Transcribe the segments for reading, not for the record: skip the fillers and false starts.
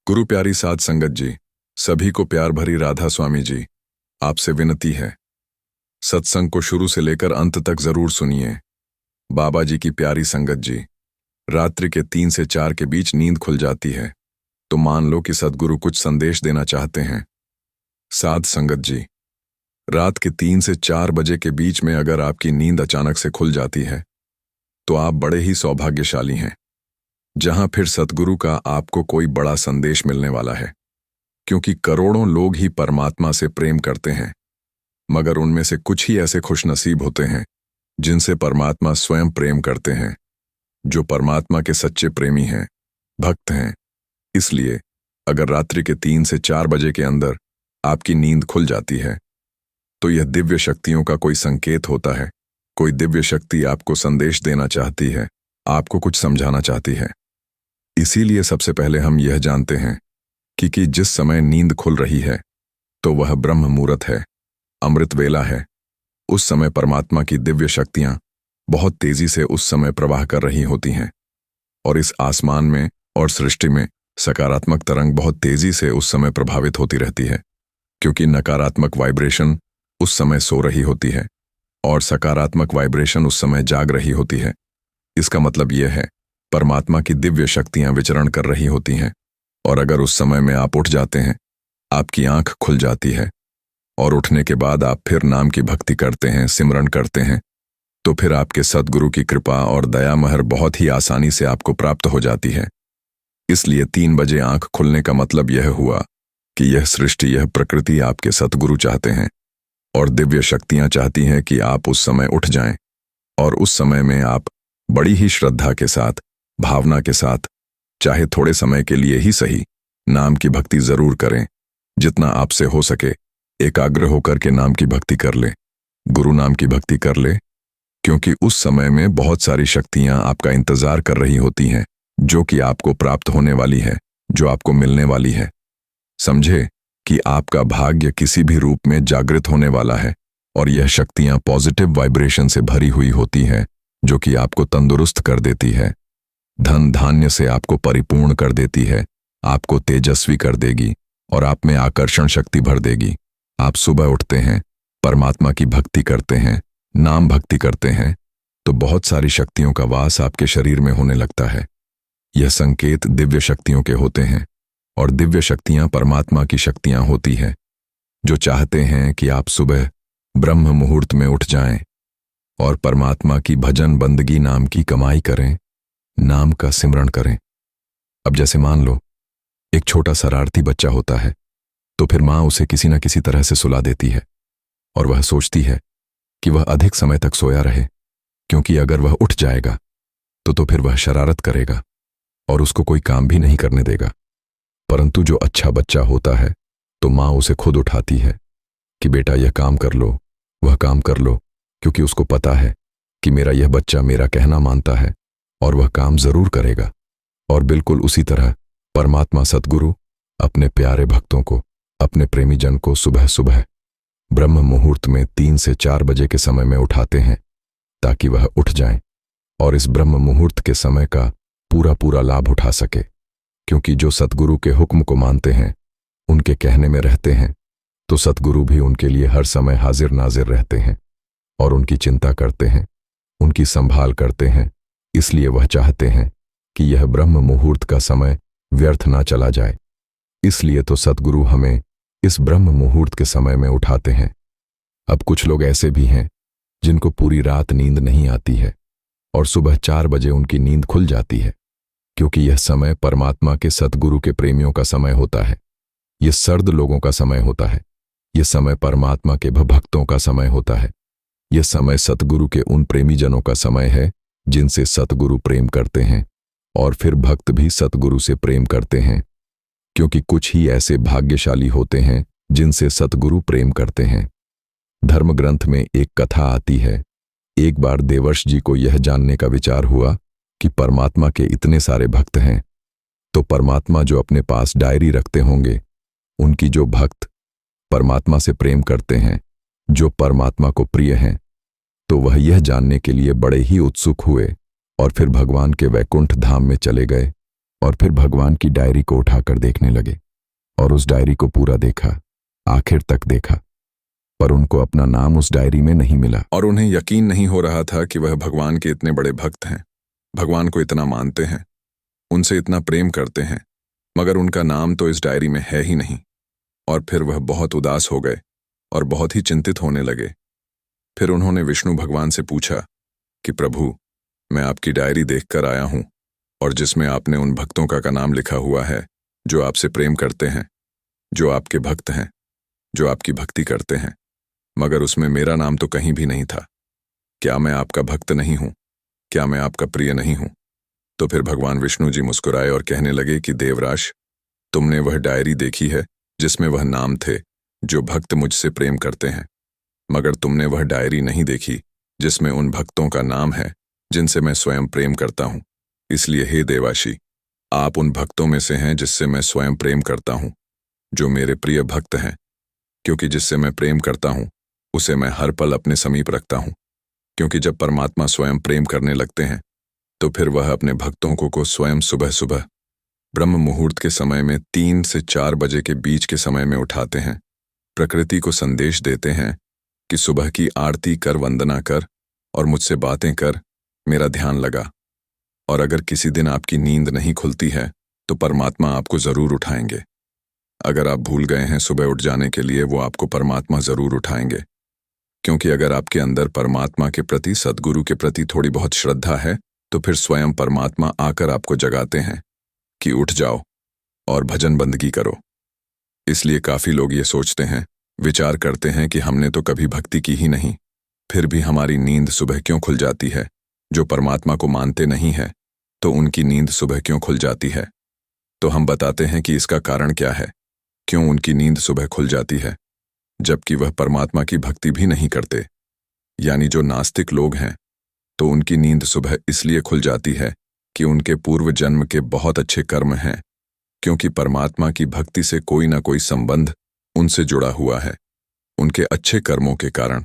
गुरु प्यारी साध संगत जी, सभी को प्यार भरी राधा स्वामी जी, आपसे विनती है, सत्संग को शुरू से लेकर अंत तक जरूर सुनिए। बाबा जी की प्यारी संगत जी, रात्रि के 3 से 4 के बीच नींद खुल जाती है, तो मान लो कि सद्गुरु कुछ संदेश देना चाहते हैं। साध संगत जी, रात के 3 से 4 बजे के बीच में अगर आपकी नींद अचानक से खुल जाती है, तो आप बड़े ही सौभाग्यशाली हैं, जहां फिर सद्गुरु का आपको कोई बड़ा संदेश मिलने वाला है। क्योंकि करोड़ों लोग ही परमात्मा से प्रेम करते हैं, मगर उनमें से कुछ ही ऐसे खुशनसीब होते हैं जिनसे परमात्मा स्वयं प्रेम करते हैं, जो परमात्मा के सच्चे प्रेमी हैं, भक्त हैं। इसलिए अगर रात्रि के 3 से 4 बजे के अंदर आपकी नींद खुल जाती है, तो यह दिव्य शक्तियों का कोई संकेत होता है। कोई दिव्य शक्ति आपको संदेश देना चाहती है, आपको कुछ समझाना चाहती है। इसीलिए सबसे पहले हम यह जानते हैं कि जिस समय नींद खुल रही है, तो वह ब्रह्म मुहूर्त है, अमृत वेला है। उस समय परमात्मा की दिव्य शक्तियां बहुत तेजी से उस समय प्रवाह कर रही होती हैं, और इस आसमान में और सृष्टि में सकारात्मक तरंग बहुत तेजी से उस समय प्रभावित होती रहती है, क्योंकि नकारात्मक वाइब्रेशन उस समय सो रही होती है और सकारात्मक वाइब्रेशन उस समय जाग रही होती है। इसका मतलब यह है, परमात्मा की दिव्य शक्तियां विचरण कर रही होती हैं, और अगर उस समय में आप उठ जाते हैं, आपकी आंख खुल जाती है, और उठने के बाद आप फिर नाम की भक्ति करते हैं, सिमरन करते हैं, तो फिर आपके सद्गुरु की कृपा और दया महर बहुत ही आसानी से आपको प्राप्त हो जाती है। इसलिए 3 बजे आंख खुलने का मतलब यह हुआ कि यह सृष्टि, यह प्रकृति आपके सद्गुरु चाहते हैं, और दिव्य शक्तियां चाहती हैं कि आप उस समय उठ जाएं, और उस समय में आप बड़ी ही श्रद्धा के साथ, भावना के साथ, चाहे थोड़े समय के लिए ही सही, नाम की भक्ति जरूर करें। जितना आपसे हो सके एकाग्र होकर के नाम की भक्ति कर ले, गुरु नाम की भक्ति कर ले, क्योंकि उस समय में बहुत सारी शक्तियां आपका इंतजार कर रही होती हैं, जो कि आपको प्राप्त होने वाली है, जो आपको मिलने वाली है। समझे कि आपका भाग्य किसी भी रूप में जागृत होने वाला है, और यह शक्तियां पॉजिटिव वाइब्रेशन से भरी हुई होती है, जो कि आपको तंदुरुस्त कर देती है, धन धान्य से आपको परिपूर्ण कर देती है, आपको तेजस्वी कर देगी और आप में आकर्षण शक्ति भर देगी। आप सुबह उठते हैं, परमात्मा की भक्ति करते हैं, नाम भक्ति करते हैं, तो बहुत सारी शक्तियों का वास आपके शरीर में होने लगता है। यह संकेत दिव्य शक्तियों के होते हैं, और दिव्य शक्तियां परमात्मा की शक्तियां होती है, जो चाहते हैं कि आप सुबह ब्रह्म मुहूर्त में उठ जाएं और परमात्मा की भजन बंदगी नाम की कमाई करें, नाम का सिमरण करें। अब जैसे मान लो एक छोटा शरारती बच्चा होता है, तो फिर माँ उसे किसी न किसी तरह से सुला देती है, और वह सोचती है कि वह अधिक समय तक सोया रहे, क्योंकि अगर वह उठ जाएगा तो फिर वह शरारत करेगा और उसको कोई काम भी नहीं करने देगा। परंतु जो अच्छा बच्चा होता है, तो माँ उसे खुद उठाती है कि बेटा यह काम कर लो, वह काम कर लो, क्योंकि उसको पता है कि मेरा यह बच्चा मेरा कहना मानता है और वह काम जरूर करेगा। और बिल्कुल उसी तरह परमात्मा सद्गुरु अपने प्यारे भक्तों को, अपने प्रेमी जन को सुबह सुबह ब्रह्म मुहूर्त में 3 से 4 बजे के समय में उठाते हैं, ताकि वह उठ जाएं और इस ब्रह्म मुहूर्त के समय का पूरा लाभ उठा सके। क्योंकि जो सद्गुरु के हुक्म को मानते हैं, उनके कहने में रहते हैं, तो सद्गुरु भी उनके लिए हर समय हाजिर नाजिर रहते हैं और उनकी चिंता करते हैं, उनकी संभाल करते हैं। इसलिए वह चाहते हैं कि यह ब्रह्म मुहूर्त का समय व्यर्थ ना चला जाए। इसलिए तो सद्गुरु हमें इस ब्रह्म मुहूर्त के समय में उठाते हैं। अब कुछ लोग ऐसे भी हैं जिनको पूरी रात नींद नहीं आती है, और सुबह 4 बजे उनकी नींद खुल जाती है, क्योंकि यह समय परमात्मा के सद्गुरु के प्रेमियों का समय होता है। यह सर्द लोगों का समय होता है। यह समय परमात्मा के भक्तों का समय होता है। यह समय सतगुरु के उन प्रेमी जनों का समय है जिनसे सतगुरु प्रेम करते हैं, और फिर भक्त भी सतगुरु से प्रेम करते हैं, क्योंकि कुछ ही ऐसे भाग्यशाली होते हैं जिनसे सतगुरु प्रेम करते हैं। धर्म ग्रंथ में एक कथा आती है। एक बार देवर्ष जी को यह जानने का विचार हुआ कि परमात्मा के इतने सारे भक्त हैं, तो परमात्मा जो अपने पास डायरी रखते होंगे, उनकी जो भक्त परमात्मा से प्रेम करते हैं, जो परमात्मा को प्रिय हैं, तो वह यह जानने के लिए बड़े ही उत्सुक हुए और फिर भगवान के वैकुंठ धाम में चले गए और फिर भगवान की डायरी को उठाकर देखने लगे और उस डायरी को पूरा देखा, आखिर तक देखा, पर उनको अपना नाम उस डायरी में नहीं मिला। और उन्हें यकीन नहीं हो रहा था कि वह भगवान के इतने बड़े भक्त हैं, भगवान को इतना मानते हैं, उनसे इतना प्रेम करते हैं, मगर उनका नाम तो इस डायरी में है ही नहीं। और फिर वह बहुत उदास हो गए और बहुत ही चिंतित होने लगे। फिर उन्होंने विष्णु भगवान से पूछा कि प्रभु, मैं आपकी डायरी देखकर आया हूं और जिसमें आपने उन भक्तों का नाम लिखा हुआ है जो आपसे प्रेम करते हैं, जो आपके भक्त हैं, जो आपकी भक्ति करते हैं, मगर उसमें मेरा नाम तो कहीं भी नहीं था। क्या मैं आपका भक्त नहीं हूं? क्या मैं आपका प्रिय नहीं हूं? तो फिर भगवान विष्णु जी मुस्कुराए और कहने लगे कि देवराज, तुमने वह डायरी देखी है जिसमें वह नाम थे जो भक्त मुझसे प्रेम करते हैं, मगर तुमने वह डायरी नहीं देखी जिसमें उन भक्तों का नाम है जिनसे मैं स्वयं प्रेम करता हूं। इसलिए हे देवाशी, आप उन भक्तों में से हैं जिससे मैं स्वयं प्रेम करता हूं, जो मेरे प्रिय भक्त हैं, क्योंकि जिससे मैं प्रेम करता हूं उसे मैं हर पल अपने समीप रखता हूं। क्योंकि जब परमात्मा स्वयं प्रेम करने लगते हैं तो फिर वह अपने भक्तों को स्वयं सुबह सुबह ब्रह्म मुहूर्त के समय में 3 से 4 बजे के बीच के समय में उठाते हैं, प्रकृति को संदेश देते हैं कि सुबह की आरती कर, वंदना कर और मुझसे बातें कर, मेरा ध्यान लगा। और अगर किसी दिन आपकी नींद नहीं खुलती है तो परमात्मा आपको जरूर उठाएंगे। अगर आप भूल गए हैं सुबह उठ जाने के लिए, वो आपको परमात्मा जरूर उठाएंगे। क्योंकि अगर आपके अंदर परमात्मा के प्रति, सद्गुरु के प्रति थोड़ी बहुत श्रद्धा है तो फिर स्वयं परमात्मा आकर आपको जगाते हैं कि उठ जाओ और भजन बंदगी करो। इसलिए काफी लोग ये सोचते हैं, विचार करते हैं कि हमने तो कभी भक्ति की ही नहीं, फिर भी हमारी नींद सुबह क्यों खुल जाती है। जो परमात्मा को मानते नहीं है तो उनकी नींद सुबह क्यों खुल जाती है। तो हम बताते हैं कि इसका कारण क्या है, क्यों उनकी नींद सुबह खुल जाती है, जबकि वह परमात्मा की भक्ति भी नहीं करते। यानी जो नास्तिक लोग हैं तो उनकी नींद सुबह इसलिए खुल जाती है कि उनके पूर्व जन्म के बहुत अच्छे कर्म हैं, क्योंकि परमात्मा की भक्ति से कोई ना कोई संबंध उनसे जुड़ा हुआ है, उनके अच्छे कर्मों के कारण।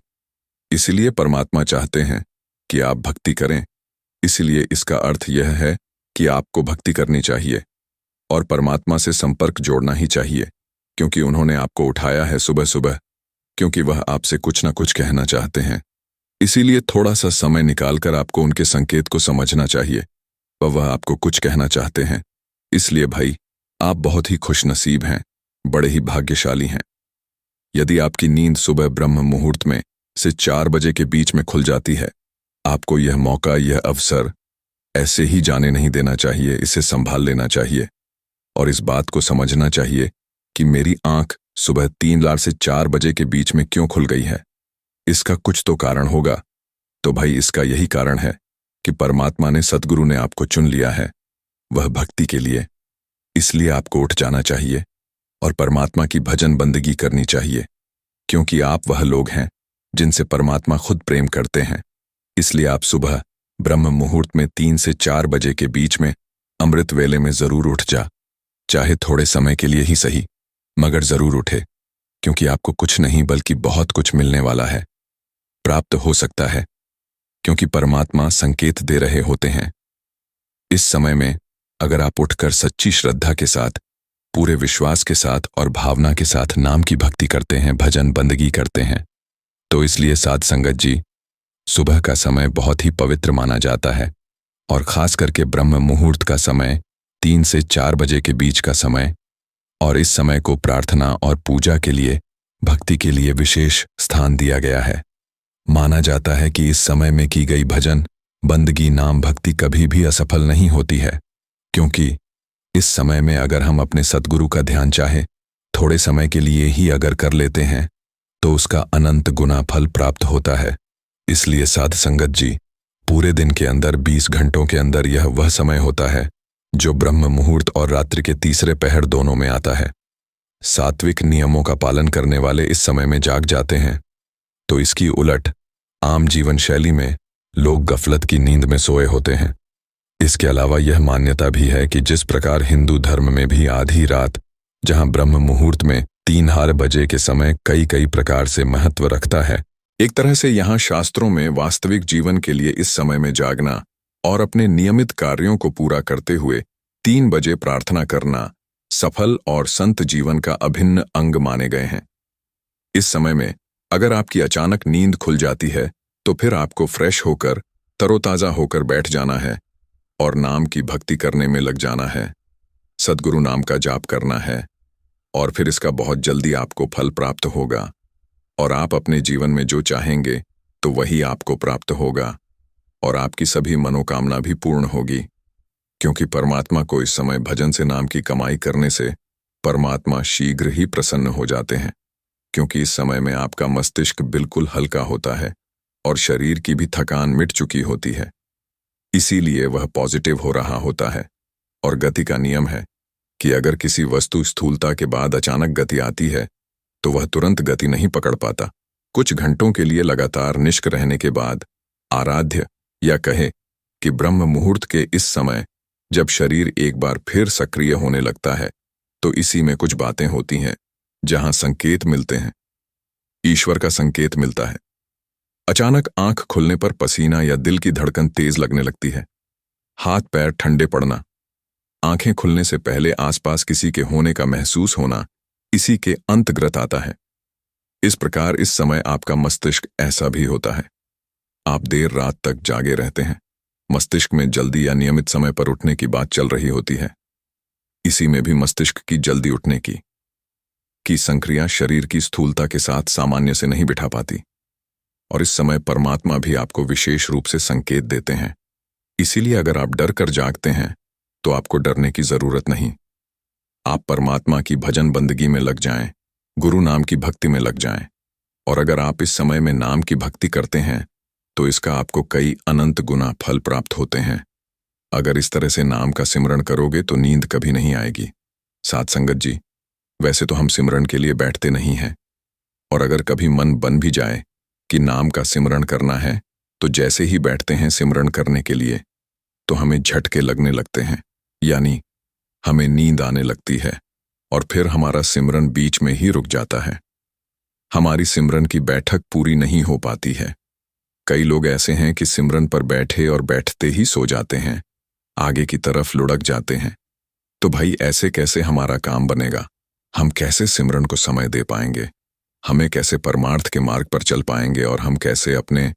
इसलिए परमात्मा चाहते हैं कि आप भक्ति करें। इसलिए इसका अर्थ यह है कि आपको भक्ति करनी चाहिए और परमात्मा से संपर्क जोड़ना ही चाहिए, क्योंकि उन्होंने आपको उठाया है सुबह सुबह, क्योंकि वह आपसे कुछ ना कुछ कहना चाहते हैं। इसीलिए थोड़ा सा समय निकालकर आपको उनके संकेत को समझना चाहिए, वह आपको कुछ कहना चाहते हैं। इसलिए भाई, आप बहुत ही खुशनसीब हैं, बड़े ही भाग्यशाली हैं। यदि आपकी नींद सुबह ब्रह्म मुहूर्त में से 4 बजे के बीच में खुल जाती है, आपको यह मौका, यह अवसर ऐसे ही जाने नहीं देना चाहिए, इसे संभाल लेना चाहिए और इस बात को समझना चाहिए कि मेरी आंख सुबह 3 से 4 बजे के बीच में क्यों खुल गई है। इसका कुछ तो कारण होगा। तो भाई, इसका यही कारण है कि परमात्मा ने, सद्गुरु ने आपको चुन लिया है, वह भक्ति के लिए। इसलिए आपको उठ जाना चाहिए और परमात्मा की भजन बंदगी करनी चाहिए, क्योंकि आप वह लोग हैं जिनसे परमात्मा खुद प्रेम करते हैं। इसलिए आप सुबह ब्रह्म मुहूर्त में 3 से 4 बजे के बीच में अमृत वेले में जरूर उठ जा, चाहे थोड़े समय के लिए ही सही, मगर जरूर उठे, क्योंकि आपको कुछ नहीं बल्कि बहुत कुछ मिलने वाला है, प्राप्त हो सकता है, क्योंकि परमात्मा संकेत दे रहे होते हैं। इस समय में अगर आप उठकर सच्ची श्रद्धा के साथ, पूरे विश्वास के साथ और भावना के साथ नाम की भक्ति करते हैं, भजन बंदगी करते हैं, तो इसलिए साध संगत जी, सुबह का समय बहुत ही पवित्र माना जाता है और खास करके ब्रह्म मुहूर्त का समय 3 से 4 बजे के बीच का समय, और इस समय को प्रार्थना और पूजा के लिए, भक्ति के लिए विशेष स्थान दिया गया है। माना जाता है कि इस समय में की गई भजन बंदगी, नाम भक्ति कभी भी असफल नहीं होती है, क्योंकि इस समय में अगर हम अपने सद्गुरु का ध्यान चाहे थोड़े समय के लिए ही अगर कर लेते हैं तो उसका अनंत गुना फल प्राप्त होता है। इसलिए साध संगत जी, पूरे दिन के अंदर 20 घंटों के अंदर यह वह समय होता है जो ब्रह्म मुहूर्त और रात्रि के तीसरे पहर दोनों में आता है। सात्विक नियमों का पालन करने वाले इस समय में जाग जाते हैं, तो इसकी उलट आम जीवन शैली में लोग गफलत की नींद में सोए होते हैं। इसके अलावा यह मान्यता भी है कि जिस प्रकार हिंदू धर्म में भी आधी रात, जहां ब्रह्म मुहूर्त में 3 बजे के समय कई कई प्रकार से महत्व रखता है, एक तरह से यहाँ शास्त्रों में वास्तविक जीवन के लिए इस समय में जागना और अपने नियमित कार्यों को पूरा करते हुए 3 बजे प्रार्थना करना सफल और संत जीवन का अभिन्न अंग माने गए हैं। इस समय में अगर आपकी अचानक नींद खुल जाती है तो फिर आपको फ्रेश होकर तरोताजा होकर बैठ जाना है और नाम की भक्ति करने में लग जाना है। सद्गुरु नाम का जाप करना है और फिर इसका बहुत जल्दी आपको फल प्राप्त होगा और आप अपने जीवन में जो चाहेंगे तो वही आपको प्राप्त होगा और आपकी सभी मनोकामना भी पूर्ण होगी, क्योंकि परमात्मा को इस समय भजन से नाम की कमाई करने से परमात्मा शीघ्र ही प्रसन्न हो जाते हैं, क्योंकि इस समय में आपका मस्तिष्क बिल्कुल हल्का होता है और शरीर की भी थकान मिट चुकी होती है। इसीलिए वह पॉजिटिव हो रहा होता है। और गति का नियम है कि अगर किसी वस्तु स्थूलता के बाद अचानक गति आती है तो वह तुरंत गति नहीं पकड़ पाता। कुछ घंटों के लिए लगातार निष्क्रिय रहने के बाद आराध्य या कहे कि ब्रह्म मुहूर्त के इस समय जब शरीर एक बार फिर सक्रिय होने लगता है तो इसी में कुछ बातें होती हैं जहां संकेत मिलते हैं, ईश्वर का संकेत मिलता है। अचानक आंख खुलने पर पसीना या दिल की धड़कन तेज लगने लगती है, हाथ पैर ठंडे पड़ना, आंखें खुलने से पहले आसपास किसी के होने का महसूस होना इसी के अंतर्गत आता है। इस प्रकार इस समय आपका मस्तिष्क ऐसा भी होता है। आप देर रात तक जागे रहते हैं, मस्तिष्क में जल्दी या नियमित समय पर उठने की बात चल रही होती है। इसी में भी मस्तिष्क की जल्दी उठने की संक्रिया शरीर की स्थूलता के साथ सामान्य से नहीं बिठा पाती और इस समय परमात्मा भी आपको विशेष रूप से संकेत देते हैं। इसीलिए अगर आप डर कर जागते हैं तो आपको डरने की जरूरत नहीं। आप परमात्मा की भजन बंदगी में लग जाएं, गुरु नाम की भक्ति में लग जाएं, और अगर आप इस समय में नाम की भक्ति करते हैं तो इसका आपको कई अनंत गुना फल प्राप्त होते हैं। अगर इस तरह से नाम का सिमरन करोगे तो नींद कभी नहीं आएगी। साथ संगत जी, वैसे तो हम सिमरन के लिए बैठते नहीं हैं, और अगर कभी मन बन भी जाए कि नाम का सिमरन करना है तो जैसे ही बैठते हैं सिमरन करने के लिए तो हमें झटके लगने लगते हैं, यानी हमें नींद आने लगती है और फिर हमारा सिमरन बीच में ही रुक जाता है। हमारी सिमरन की बैठक पूरी नहीं हो पाती है। कई लोग ऐसे हैं कि सिमरन पर बैठे और बैठते ही सो जाते हैं, आगे की तरफ लुढ़क जाते हैं। तो भाई ऐसे कैसे हमारा काम बनेगा? हम कैसे सिमरन को समय दे पाएंगे? हमें कैसे परमार्थ के मार्ग पर चल पाएंगे और हम कैसे अपने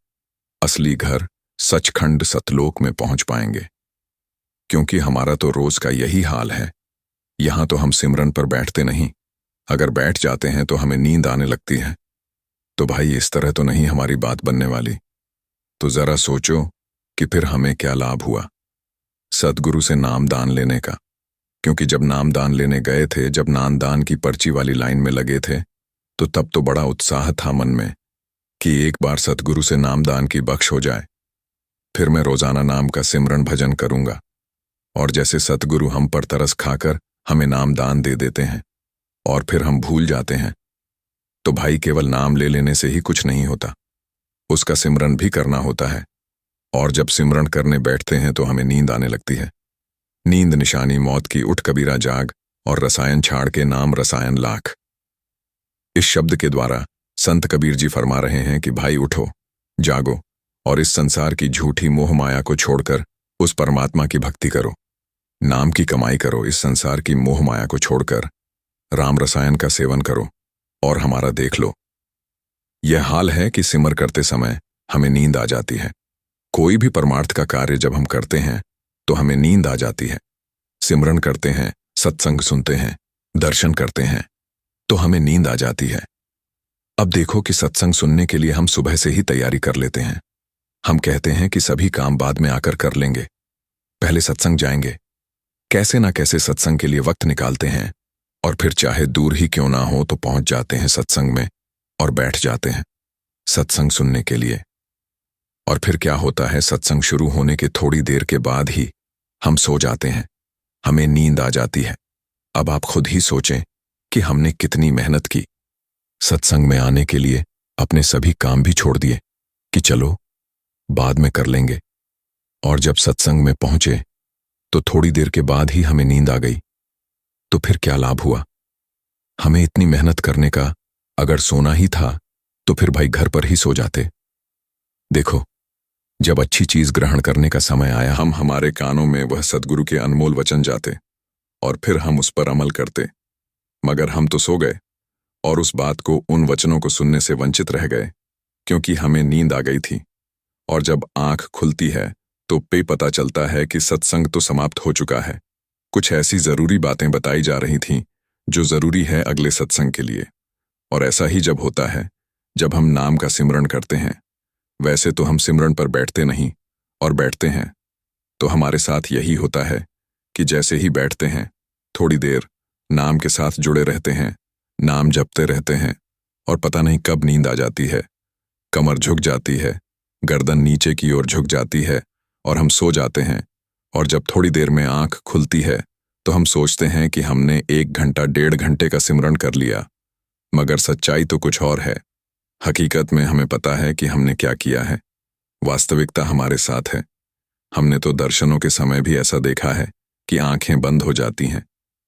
असली घर सचखंड सतलोक में पहुंच पाएंगे? क्योंकि हमारा तो रोज का यही हाल है। यहां तो हम सिमरन पर बैठते नहीं, अगर बैठ जाते हैं तो हमें नींद आने लगती है। तो भाई इस तरह तो नहीं हमारी बात बनने वाली। तो जरा सोचो कि फिर हमें क्या लाभ हुआ सद्गुरु से नाम दान लेने का। क्योंकि जब नाम दान लेने गए थे, जब नाम दान की पर्ची वाली लाइन में लगे थे, तो तब तो बड़ा उत्साह था मन में कि एक बार सद्गुरु से नाम दान की बख्श हो जाए, फिर मैं रोजाना नाम का सिमरन भजन करूंगा। और जैसे सद्गुरु हम पर तरस खाकर हमें नाम दान दे देते हैं और फिर हम भूल जाते हैं। तो भाई केवल नाम ले लेने से ही कुछ नहीं होता, उसका सिमरन भी करना होता है। और जब सिमरन करने बैठते हैं तो हमें नींद आने लगती है। नींद निशानी मौत की, उठ कबीरा जाग, और रसायन छाड़ के नाम रसायन लाख। इस शब्द के द्वारा संत कबीर जी फरमा रहे हैं कि भाई उठो, जागो और इस संसार की झूठी मोह माया को छोड़कर उस परमात्मा की भक्ति करो, नाम की कमाई करो। इस संसार की मोह माया को छोड़कर राम रसायन का सेवन करो और हमारा देख लो। यह हाल है कि सिमर करते समय हमें नींद आ जाती है। कोई भी परमार्थ का कार्य जब हम करते हैं तो हमें नींद आ जाती है। सिमरन करते हैं, सत्संग सुनते हैं, दर्शन करते हैं तो हमें नींद आ जाती है। अब देखो कि सत्संग सुनने के लिए हम सुबह से ही तैयारी कर लेते हैं। हम कहते हैं कि सभी काम बाद में आकर कर लेंगे, पहले सत्संग जाएंगे। कैसे ना कैसे सत्संग के लिए वक्त निकालते हैं और फिर चाहे दूर ही क्यों ना हो तो पहुंच जाते हैं सत्संग में और बैठ जाते हैं सत्संग सुनने के लिए। और फिर क्या होता है, सत्संग शुरू होने के थोड़ी देर के बाद ही हम सो जाते हैं, हमें नींद आ जाती है। अब आप खुद ही सोचें कि हमने कितनी मेहनत की सत्संग में आने के लिए, अपने सभी काम भी छोड़ दिए कि चलो बाद में कर लेंगे। और जब सत्संग में पहुंचे तो थोड़ी देर के बाद ही हमें नींद आ गई। तो फिर क्या लाभ हुआ? हमें इतनी मेहनत करने का अगर सोना ही था तो फिर भाई घर पर ही सो जाते। देखो, जब अच्छी चीज ग्रहण करने का समय आया, हम हमारे कानों में वह सदगुरु के अनमोल वचन जाते और फिर हम उस पर अमल करते, मगर हम तो सो गए और उस बात को, उन वचनों को सुनने से वंचित रह गए, क्योंकि हमें नींद आ गई थी। और जब आंख खुलती है तो पे पता चलता है कि सत्संग तो समाप्त हो चुका है। कुछ ऐसी जरूरी बातें बताई जा रही थीं जो जरूरी है अगले सत्संग के लिए। और ऐसा ही जब होता है जब हम नाम का सिमरण करते हैं। वैसे तो हम सिमरण पर बैठते नहीं, और बैठते हैं तो हमारे साथ यही होता है कि जैसे ही बैठते हैं थोड़ी देर नाम के साथ जुड़े रहते हैं, नाम जपते रहते हैं, और पता नहीं कब नींद आ जाती है, कमर झुक जाती है, गर्दन नीचे की ओर झुक जाती है और हम सो जाते हैं। और जब थोड़ी देर में आंख खुलती है तो हम सोचते हैं कि हमने 1 घंटा 1.5 घंटे का सिमरण कर लिया, मगर सच्चाई तो कुछ और है। हकीकत में हमें पता है कि हमने क्या किया है। वास्तविकता हमारे साथ है। हमने तो दर्शनों के समय भी ऐसा देखा है कि आंखें बंद हो जाती हैं,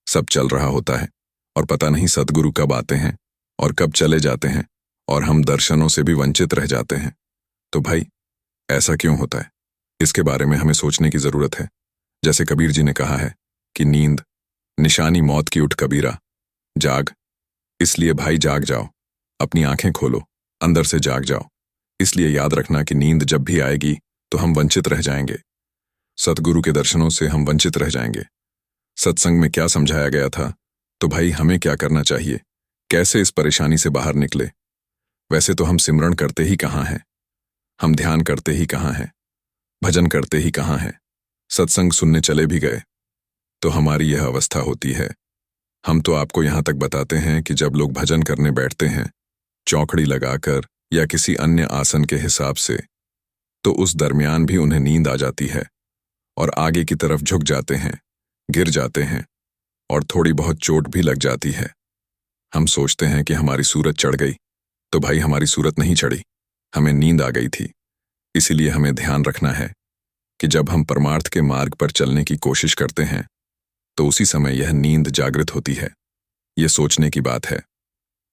सब चल रहा होता है और पता नहीं सद्गुरु कब आते हैं और कब चले जाते हैं, और हम दर्शनों से भी वंचित रह जाते हैं। तो भाई, ऐसा क्यों होता है? इसके बारे में हमें सोचने की जरूरत है। जैसे कबीर जी ने कहा है कि नींद निशानी मौत की, उठ कबीरा जाग। इसलिए भाई जाग जाओ, अपनी आंखें खोलो, अंदर से जाग जाओ। इसलिए याद रखना कि नींद जब भी आएगी तो हम वंचित रह जाएंगे, सतगुरु के दर्शनों से हम वंचित रह जाएंगे। सत्संग में क्या समझाया गया था, तो भाई हमें क्या करना चाहिए, कैसे इस परेशानी से बाहर निकले? वैसे तो हम सिमरण करते ही कहाँ हैं, हम ध्यान करते ही कहाँ हैं, भजन करते ही कहाँ हैं, सत्संग सुनने चले भी गए तो हमारी यह अवस्था होती है। हम तो आपको यहां तक बताते हैं कि जब लोग भजन करने बैठते हैं चौकड़ी लगाकर या किसी अन्य आसन के हिसाब से, तो उस दरमियान भी उन्हें नींद आ जाती है और आगे की तरफ झुक जाते हैं, गिर जाते हैं और थोड़ी बहुत चोट भी लग जाती है। हम सोचते हैं कि हमारी सूरत चढ़ गई, तो भाई हमारी सूरत नहीं चढ़ी, हमें नींद आ गई थी। इसीलिए हमें ध्यान रखना है कि जब हम परमार्थ के मार्ग पर चलने की कोशिश करते हैं तो उसी समय यह नींद जागृत होती है। यह सोचने की बात है।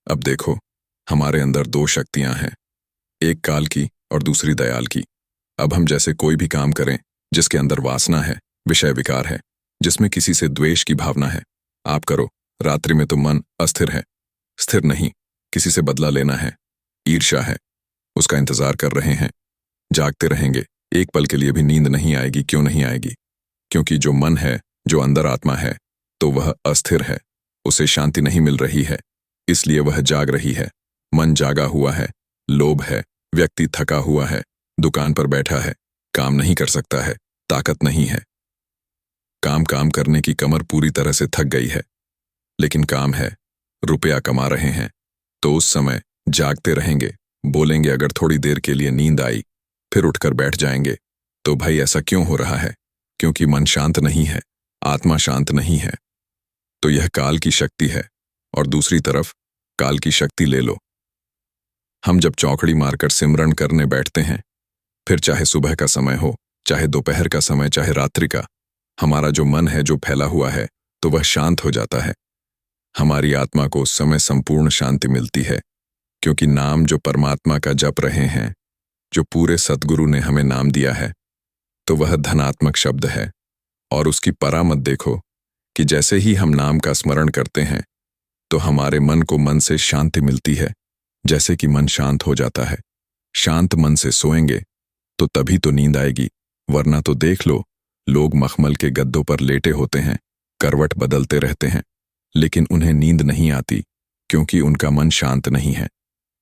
अब देखो, हमारे अंदर 2 शक्तियां हैं, एक काल की और दूसरी दयाल की। अब हम जैसे कोई भी काम करें जिसके अंदर वासना है, विषय विकार है, जिसमें किसी से द्वेष की भावना है, आप करो। रात्रि में तो मन अस्थिर है, स्थिर नहीं, किसी से बदला लेना है, ईर्ष्या है, उसका इंतजार कर रहे हैं, जागते रहेंगे। एक पल के लिए भी नींद नहीं आएगी। क्यों नहीं आएगी? क्योंकि जो मन है, जो अंदर आत्मा है, तो वह अस्थिर है, उसे शांति नहीं मिल रही है, इसलिए वह जाग रही है। मन जागा हुआ है, लोभ है, व्यक्ति थका हुआ है, दुकान पर बैठा है, काम नहीं कर सकता है, ताकत नहीं है, काम करने की कमर पूरी तरह से थक गई है, लेकिन काम है, रुपया कमा रहे हैं, तो उस समय जागते रहेंगे। बोलेंगे अगर थोड़ी देर के लिए नींद आई फिर उठकर बैठ जाएंगे। तो भाई ऐसा क्यों हो रहा है? क्योंकि मन शांत नहीं है, आत्मा शांत नहीं है। तो यह काल की शक्ति है। और दूसरी तरफ काल की शक्ति ले लो। हम जब चौकड़ी मारकर सिमरण करने बैठते हैं, फिर चाहे सुबह का समय हो, चाहे दोपहर का समय, चाहे रात्रि का, हमारा जो मन है, जो फैला हुआ है, तो वह शांत हो जाता है। हमारी आत्मा को उस समय संपूर्ण शांति मिलती है, क्योंकि नाम जो परमात्मा का जप रहे हैं, जो पूरे सद्गुरु ने हमें नाम दिया है, तो वह धनात्मक शब्द है। और उसकी परामत देखो कि जैसे ही हम नाम का स्मरण करते हैं तो हमारे मन को मन से शांति मिलती है, जैसे कि मन शांत हो जाता है। शांत मन से सोएंगे तो तभी तो नींद आएगी, वरना तो देख लो, लोग मखमल के गद्दों पर लेटे होते हैं, करवट बदलते रहते हैं, लेकिन उन्हें नींद नहीं आती, क्योंकि उनका मन शांत नहीं है।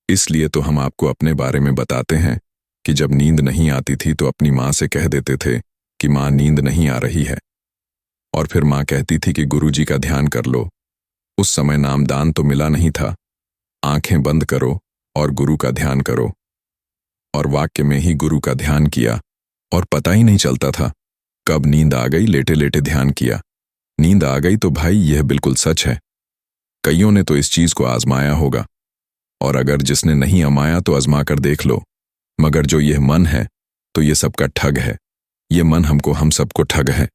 इसलिए तो हम आपको अपने बारे में बताते हैं कि जब नींद नहीं आती थी तो अपनी माँ से कह देते थे कि माँ नींद नहीं आ रही है, और फिर माँ कहती थी कि गुरुजी का ध्यान कर लो। उस समय नामदान तो मिला नहीं था, आंखें बंद करो और गुरु का ध्यान करो। और वाक्य में ही गुरु का ध्यान किया और पता ही नहीं चलता था कब नींद आ गई। लेटे लेटे ध्यान किया, नींद आ गई। तो भाई यह बिल्कुल सच है। कईयों ने तो इस चीज को आजमाया होगा, और अगर जिसने नहीं आजमाया तो आजमा कर देख लो। मगर जो यह मन है, तो ये सबका ठग है। ये मन हमको, हम सबको ठग है।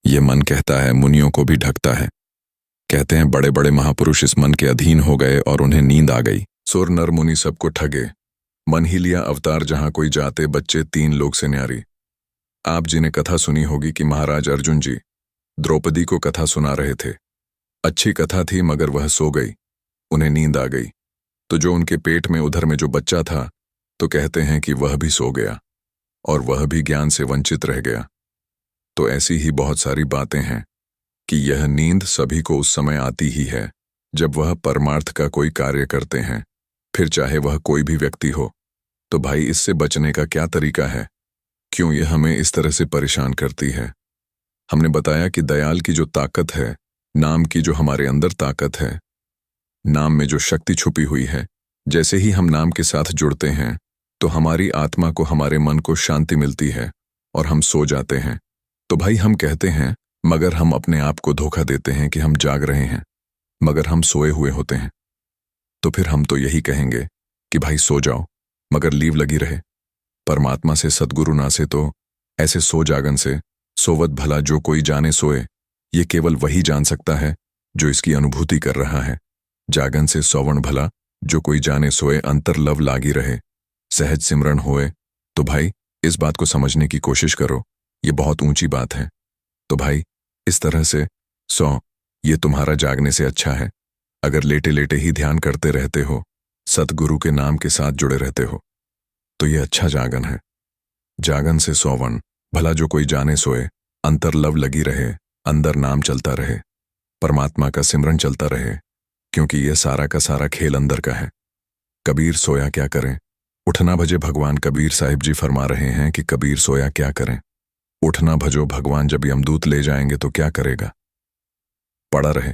ये मन कहता है, मुनियों को भी ढकता है। कहते हैं बड़े बड़े महापुरुष इस मन के अधीन हो गए और उन्हें नींद आ गई। सुर नर मुनि सबको ठगे, मन ही लिया अवतार जहां कोई जाते बच्चे 3 लोग से न्यारी। आप जी ने कथा सुनी होगी कि महाराज अर्जुन जी द्रौपदी को कथा सुना रहे थे। अच्छी कथा थी मगर वह सो गई, उन्हें नींद आ गई। तो जो उनके पेट में उधर में जो बच्चा था तो कहते हैं कि वह भी सो गया और वह भी ज्ञान से वंचित रह गया। तो ऐसी ही बहुत सारी बातें हैं कि यह नींद सभी को उस समय आती ही है जब वह परमार्थ का कोई कार्य करते हैं, फिर चाहे वह कोई भी व्यक्ति हो। तो भाई इससे बचने का क्या तरीका है? क्यों यह हमें इस तरह से परेशान करती है? हमने बताया कि दयाल की जो ताकत है, नाम की जो हमारे अंदर ताकत है, नाम में जो शक्ति छुपी हुई है, जैसे ही हम नाम के साथ जुड़ते हैं तो हमारी आत्मा को, हमारे मन को शांति मिलती है और हम सो जाते हैं। तो भाई हम कहते हैं मगर हम अपने आप को धोखा देते हैं कि हम जाग रहे हैं मगर हम सोए हुए होते हैं। तो फिर हम तो यही कहेंगे कि भाई सो जाओ मगर लीव लगी रहे। परमात्मा से सद्गुरु ना से तो ऐसे सो जागन से सोवत भला जो कोई जाने सोए, ये केवल वही जान सकता है जो इसकी अनुभूति कर रहा है। जागन से सोवण भला जो कोई जाने सोए, अंतर लव लागी रहे, सहज सिमरन होए। तो भाई इस बात को समझने की कोशिश करो, ये बहुत ऊंची बात है। तो भाई इस तरह से सो, ये तुम्हारा जागने से अच्छा है। अगर लेटे लेटे ही ध्यान करते रहते हो, सतगुरु के नाम के साथ जुड़े रहते हो, तो ये अच्छा जागन है। जागन से सोवन भला जो कोई जाने सोए, अंतर लव लगी रहे, अंदर नाम चलता रहे, परमात्मा का सिमरन चलता रहे, क्योंकि यह सारा का सारा खेल अंदर का है। कबीर सोया क्या करें, उठना भजे भगवान। कबीर साहिब जी फरमा रहे हैं कि कबीर सोया क्या करें, उठना भजो भगवान। जब यमदूत ले जाएंगे तो क्या करेगा, पड़ा रहे।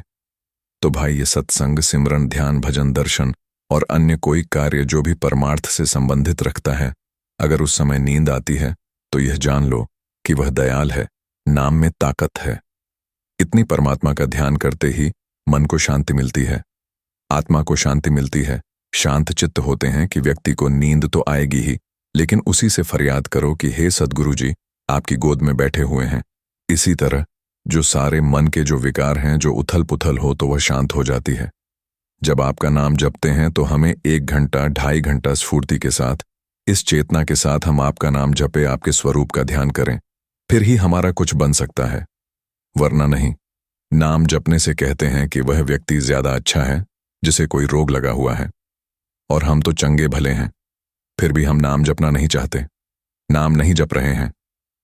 तो भाई ये सत्संग, सिमरन, ध्यान, भजन, दर्शन और अन्य कोई कार्य जो भी परमार्थ से संबंधित रखता है, अगर उस समय नींद आती है तो यह जान लो कि वह दयाल है, नाम में ताकत है। इतनी परमात्मा का ध्यान करते ही मन को शांति मिलती है, आत्मा को शांति मिलती है। शांत चित्त होते हैं कि व्यक्ति को नींद तो आएगी ही, लेकिन उसी से फरियाद करो कि हे सद्गुरु जी, आपकी गोद में बैठे हुए हैं। इसी तरह जो सारे मन के जो विकार हैं, जो उथल पुथल हो, तो वह शांत हो जाती है। जब आपका नाम जपते हैं तो हमें 1 घंटा 2.5 घंटा स्फूर्ति के साथ, इस चेतना के साथ हम आपका नाम जपे, आपके स्वरूप का ध्यान करें, फिर ही हमारा कुछ बन सकता है, वरना नहीं। नाम जपने से कहते हैं कि वह व्यक्ति ज्यादा अच्छा है जिसे कोई रोग लगा हुआ है, और हम तो चंगे भले हैं, फिर भी हम नाम जपना नहीं चाहते, नाम नहीं जप रहे हैं।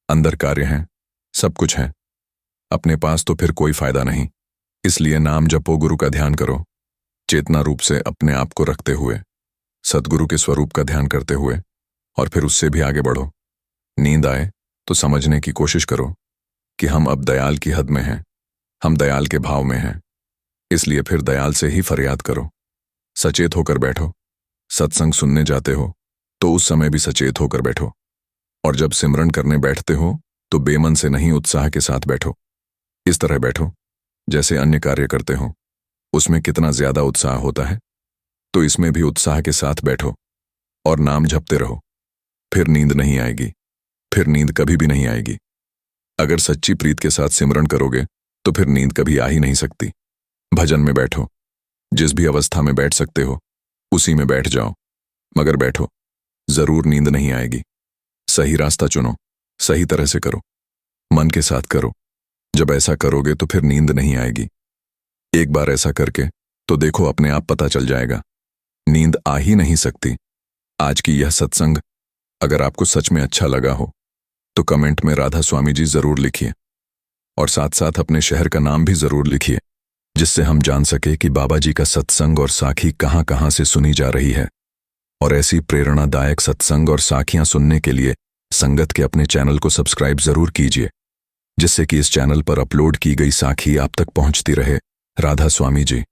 अंदर कार्य हैं, सब कुछ है, अपने पास तो फिर कोई फायदा नहीं। इसलिए नाम जपो, गुरु का ध्यान करो, चेतना रूप से अपने आप को रखते हुए, सद्गुरु के स्वरूप का ध्यान करते हुए, और फिर उससे भी आगे बढ़ो। नींद आए तो समझने की कोशिश करो कि हम अब दयाल की हद में हैं, हम दयाल के भाव में हैं। इसलिए फिर दयाल से ही फरियाद करो, सचेत होकर बैठो। सत्संग सुनने जाते हो तो उस समय भी सचेत होकर बैठो, और जब सिमरन करने बैठते हो तो बेमन से नहीं, उत्साह के साथ बैठो। इस तरह बैठो जैसे अन्य कार्य करते हो, उसमें कितना ज्यादा उत्साह होता है, तो इसमें भी उत्साह के साथ बैठो और नाम जपते रहो। फिर नींद नहीं आएगी, फिर नींद कभी भी नहीं आएगी। अगर सच्ची प्रीत के साथ सिमरन करोगे तो फिर नींद कभी आ ही नहीं सकती। भजन में बैठो, जिस भी अवस्था में बैठ सकते हो उसी में बैठ जाओ, मगर बैठो, जरूर नींद नहीं आएगी। सही रास्ता चुनो, सही तरह से करो, मन के साथ करो। जब ऐसा करोगे तो फिर नींद नहीं आएगी। एक बार ऐसा करके तो देखो, अपने आप पता चल जाएगा, नींद आ ही नहीं सकती। आज की यह सत्संग अगर आपको सच में अच्छा लगा हो तो कमेंट में राधा स्वामी जी जरूर लिखिए, और साथ साथ अपने शहर का नाम भी जरूर लिखिए, जिससे हम जान सके कि बाबा जी का सत्संग और साखी कहां कहां से सुनी जा रही है। और ऐसी प्रेरणादायक सत्संग और साखियां सुनने के लिए संगत के अपने चैनल को सब्सक्राइब जरूर कीजिए, जिससे कि इस चैनल पर अपलोड की गई साखी आप तक पहुंचती रहे। राधा स्वामी जी।